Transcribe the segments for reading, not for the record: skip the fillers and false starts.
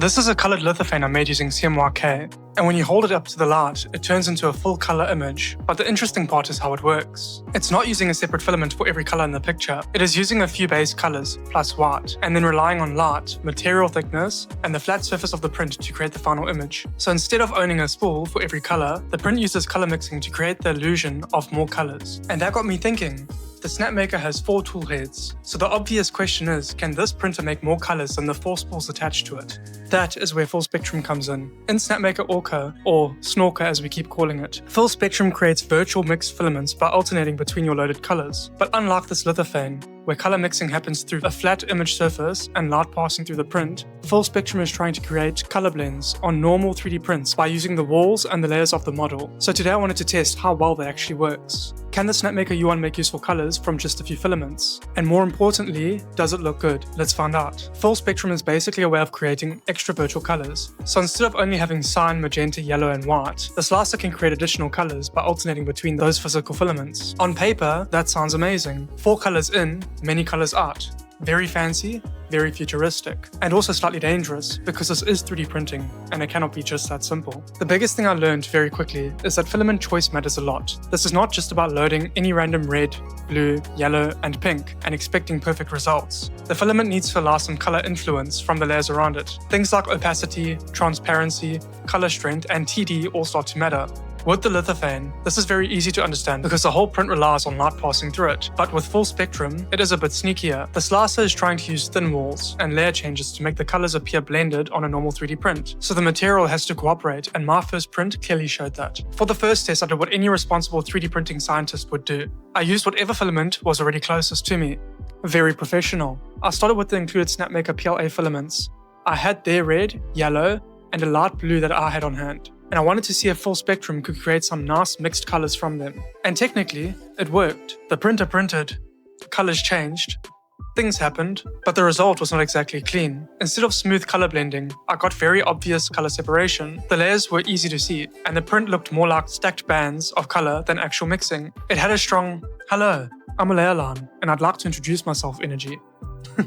This is a colored lithophane I made using CMYK, and when you hold it up to the light, it turns into a full color image. But the interesting part is how it works. It's not using a separate filament for every color in the picture. It is using a few base colors plus white, and then relying on light, material thickness, and the flat surface of the print to create the final image. So instead of owning a spool for every color, the print uses color mixing to create the illusion of more colors. And that got me thinking. The Snapmaker has 4 tool heads, so the obvious question is, can this printer make more colors than the 4 spools attached to it? That is where Full Spectrum comes in. In Snapmaker Orca, or Snorker as we keep calling it, Full Spectrum creates virtual mixed filaments by alternating between your loaded colors. But unlike this lithophane, where color mixing happens through a flat image surface and light passing through the print, Full Spectrum is trying to create color blends on normal 3D prints by using the walls and the layers of the model. So today I wanted to test how well that actually works. Can the Snapmaker U1 make useful colors from just a few filaments? And more importantly, does it look good? Let's find out. Full Spectrum is basically a way of creating extra virtual colors. So instead of only having cyan, magenta, yellow, and white, the slicer can create additional colors by alternating between those physical filaments. On paper, that sounds amazing. 4 colors in, many colors out. Very fancy, very futuristic, and also slightly dangerous because this is 3D printing and it cannot be just that simple. The biggest thing I learned very quickly is that filament choice matters a lot. This is not just about loading any random red, blue, yellow, and pink and expecting perfect results. The filament needs to allow some color influence from the layers around it. Things like opacity, transparency, color strength, and TD all start to matter. With the lithophane, this is very easy to understand because the whole print relies on light passing through it, but with Full Spectrum, it is a bit sneakier. The slicer is trying to use thin walls and layer changes to make the colors appear blended on a normal 3D print, so the material has to cooperate, and my first print clearly showed that. For the first test, I did what any responsible 3D printing scientist would do. I used whatever filament was already closest to me. Very professional. I started with the included Snapmaker PLA filaments. I had their red, yellow, and a light blue that I had on hand. And I wanted to see if Full Spectrum could create some nice mixed colors from them. And technically, it worked. The printer printed, colors changed, things happened, but the result was not exactly clean. Instead of smooth color blending, I got very obvious color separation. The layers were easy to see, and the print looked more like stacked bands of color than actual mixing. It had a strong, "Hello, I'm a layer line, and I'd like to introduce myself" energy.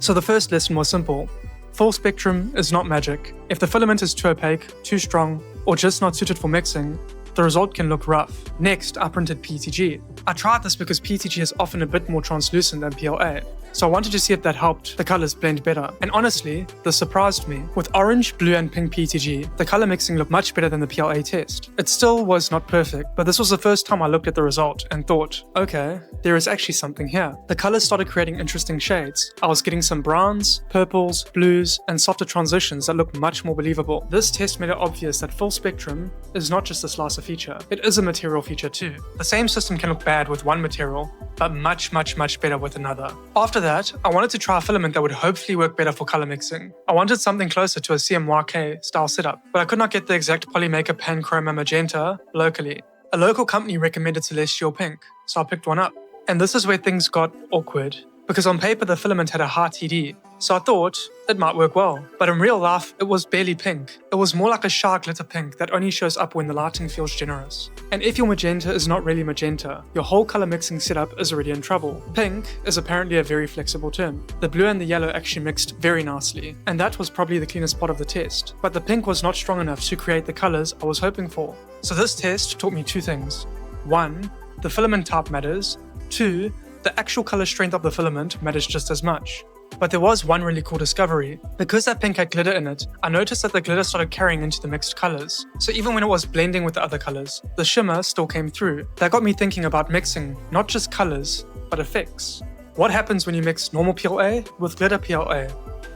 So the first lesson was simple. Full Spectrum is not magic. If the filament is too opaque, too strong, or just not suited for mixing, the result can look rough. Next, I printed PETG. I tried this because PETG is often a bit more translucent than PLA, so I wanted to see if that helped the colors blend better. And honestly, this surprised me. With orange, blue, and pink PETG, the color mixing looked much better than the PLA test. It still was not perfect, but this was the first time I looked at the result and thought, okay, there is actually something here. The colors started creating interesting shades. I was getting some browns, purples, blues, and softer transitions that looked much more believable. This test made it obvious that Full Spectrum is not just a slicer feature, it is a material feature too. The same system can look bad with one material, but much better with another. After that, I wanted to try a filament that would hopefully work better for color mixing. I wanted something closer to a CMYK style setup, but I could not get the exact Polymaker Panchroma Magenta locally. A local company recommended Celestial Pink, so I picked one up. And this is where things got awkward, because on paper the filament had a high TD, so I thought it might work well. But in real life, it was barely pink. It was more like a sharp glitter pink that only shows up when the lighting feels generous. And if your magenta is not really magenta, your whole color mixing setup is already in trouble. Pink is apparently a very flexible term. The blue and the yellow actually mixed very nicely, and that was probably the cleanest part of the test. But the pink was not strong enough to create the colors I was hoping for. So this test taught me 2 things. 1, the filament type matters. 2, the actual color strength of the filament matters just as much. But there was one really cool discovery. Because that pink had glitter in it, I noticed that the glitter started carrying into the mixed colors. So even when it was blending with the other colors, the shimmer still came through. That got me thinking about mixing, not just colors, but effects. What happens when you mix normal PLA with glitter PLA,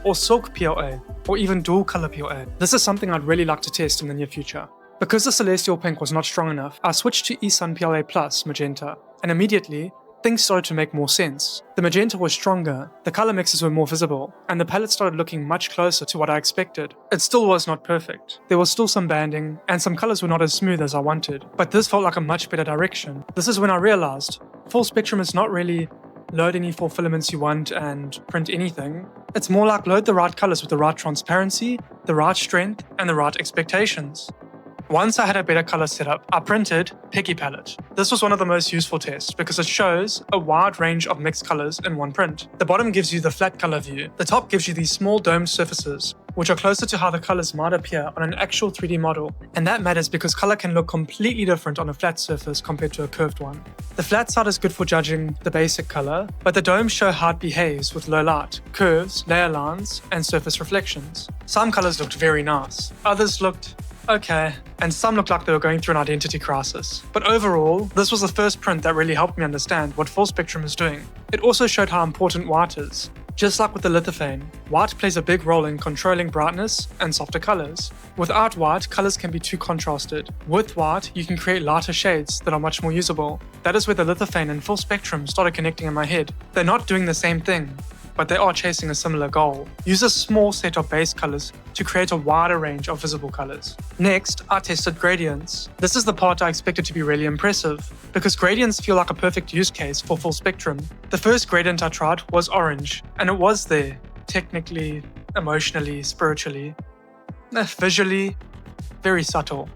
or silk PLA, or even dual color PLA? This is something I'd really like to test in the near future. Because the Celestial Pink was not strong enough, I switched to eSun PLA Plus Magenta, and immediately, things started to make more sense. The magenta was stronger, the color mixes were more visible, and the palette started looking much closer to what I expected. It still was not perfect. There was still some banding, and some colors were not as smooth as I wanted, but this felt like a much better direction. This is when I realized, Full Spectrum is not really load any 4 filaments you want and print anything. It's more like load the right colors with the right transparency, the right strength, and the right expectations. Once I had a better color setup, I printed Peggy Palette. This was one of the most useful tests because it shows a wide range of mixed colors in one print. The bottom gives you the flat color view. The top gives you these small domed surfaces. which are closer to how the colors might appear on an actual 3D model. And that matters because color can look completely different on a flat surface compared to a curved one. The flat side is good for judging the basic color, but the domes show how it behaves with low light, curves, layer lines, and surface reflections. Some colors looked very nice, others looked okay, and some looked like they were going through an identity crisis. But overall, this was the first print that really helped me understand what full spectrum is doing. It also showed how important white is. Just like with the lithophane, white plays a big role in controlling brightness and softer colors. Without white, colors can be too contrasted. With white, you can create lighter shades that are much more usable. That is where the lithophane and full spectrum started connecting in my head. They're not doing the same thing, but they are chasing a similar goal. Use a small set of base colors to create a wider range of visible colors. Next, I tested gradients. This is the part I expected to be really impressive, because gradients feel like a perfect use case for full spectrum. The first gradient I tried was orange, and it was there, technically, emotionally, spiritually, visually, very subtle.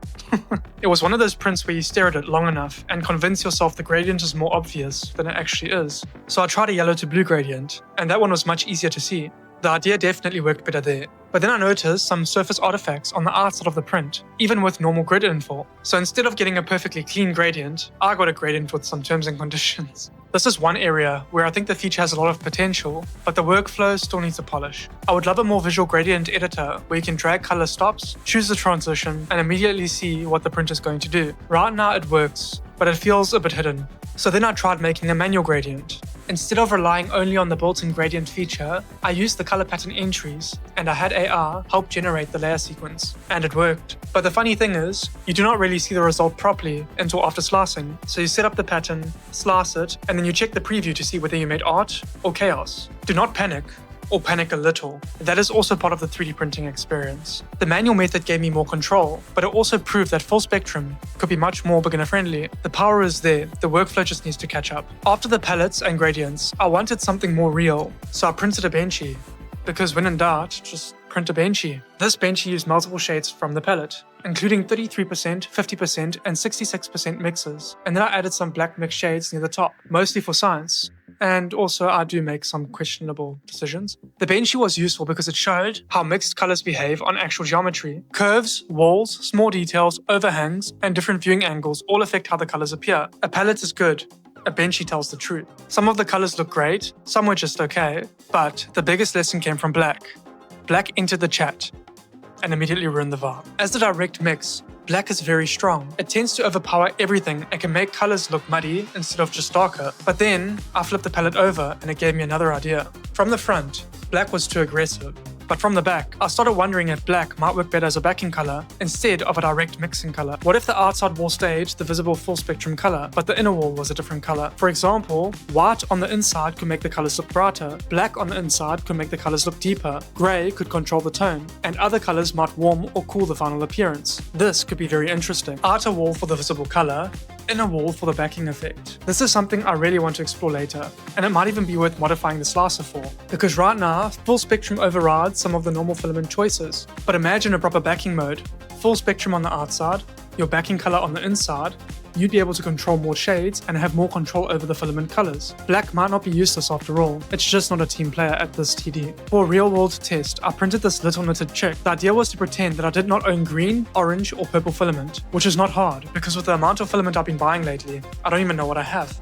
It was one of those prints where you stare at it long enough and convince yourself the gradient is more obvious than it actually is. So I tried a yellow to blue gradient, and that one was much easier to see. The idea definitely worked better there. But then I noticed some surface artifacts on the outside of the print, even with normal grid info. So instead of getting a perfectly clean gradient, I got a gradient with some terms and conditions. This is one area where I think the feature has a lot of potential, but the workflow still needs a polish. I would love a more visual gradient editor where you can drag color stops, choose the transition, and immediately see what the print is going to do. Right now it works, but it feels a bit hidden. So then I tried making a manual gradient. Instead of relying only on the built-in gradient feature, I used the color pattern entries, and I had AI help generate the layer sequence, and it worked. But the funny thing is, you do not really see the result properly until after slicing. So you set up the pattern, slice it, and then you check the preview to see whether you made art or chaos. Do not panic, or panic a little. That is also part of the 3D printing experience. The manual method gave me more control, but it also proved that full spectrum could be much more beginner friendly. The power is there, the workflow just needs to catch up. After the palettes and gradients, I wanted something more real, so I printed a Benchy. Because when in doubt, just print a Benchy. This Benchy used multiple shades from the palette, including 33%, 50%, and 66% mixes. And then I added some black mix shades near the top, mostly for science. And also I do make some questionable decisions. The Benchy was useful because it showed how mixed colors behave on actual geometry. Curves, walls, small details, overhangs, and different viewing angles all affect how the colors appear. A palette is good. A Benchy tells the truth. Some of the colors look great, some were just okay, but the biggest lesson came from black. Black entered the chat and immediately ruined the vibe. As the direct mix, black is very strong. It tends to overpower everything and can make colors look muddy instead of just darker. But then, I flipped the palette over and it gave me another idea. From the front, black was too aggressive. But from the back, I started wondering if black might work better as a backing color instead of a direct mixing color. What if the outside wall stayed the visible full spectrum color, but the inner wall was a different color? For example, white on the inside could make the colors look brighter, black on the inside could make the colors look deeper, gray could control the tone, and other colors might warm or cool the final appearance. This could be very interesting. Outer wall for the visible color, inner wall for the backing effect. This is something I really want to explore later, and it might even be worth modifying the slicer for, because right now, full spectrum overrides some of the normal filament choices. But imagine a proper backing mode, full spectrum on the outside, your backing color on the inside, you'd be able to control more shades and have more control over the filament colors. Black might not be useless after all, it's just not a team player at this TD. For a real world test, I printed this little knitted chick. The idea was to pretend that I did not own green, orange, or purple filament, which is not hard, because with the amount of filament I've been buying lately, I don't even know what I have.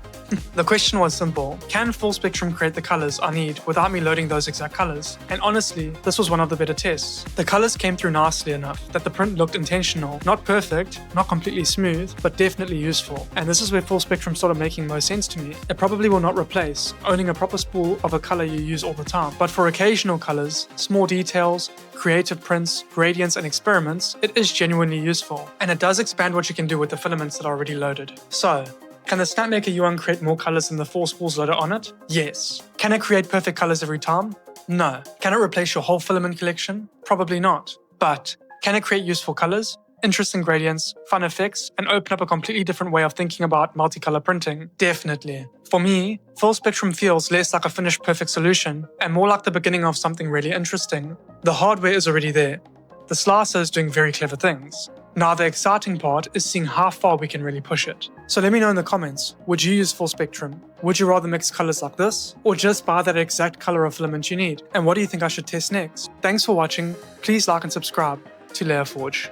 The question was simple. Can full spectrum create the colors I need without me loading those exact colors? And honestly, this was one of the better tests. The colors came through nicely enough that the print looked intentional. Not perfect, not completely smooth, but definitely useful. And this is where full spectrum started making most sense to me. It probably will not replace owning a proper spool of a color you use all the time. But for occasional colors, small details, creative prints, gradients, and experiments, it is genuinely useful. And it does expand what you can do with the filaments that are already loaded. So, can the Snapmaker U1 create more colors than the 4 spools loaded on it? Yes. Can it create perfect colors every time? No. Can it replace your whole filament collection? Probably not. But can it create useful colors, interesting gradients, fun effects, and open up a completely different way of thinking about multicolor printing? Definitely. For me, full spectrum feels less like a finished perfect solution and more like the beginning of something really interesting. The hardware is already there. The slicer is doing very clever things. Now the exciting part is seeing how far we can really push it. So let me know in the comments, would you use full spectrum? Would you rather mix colors like this, or just buy that exact color of filament you need? And what do you think I should test next? Thanks for watching, please like and subscribe to Layer Forge.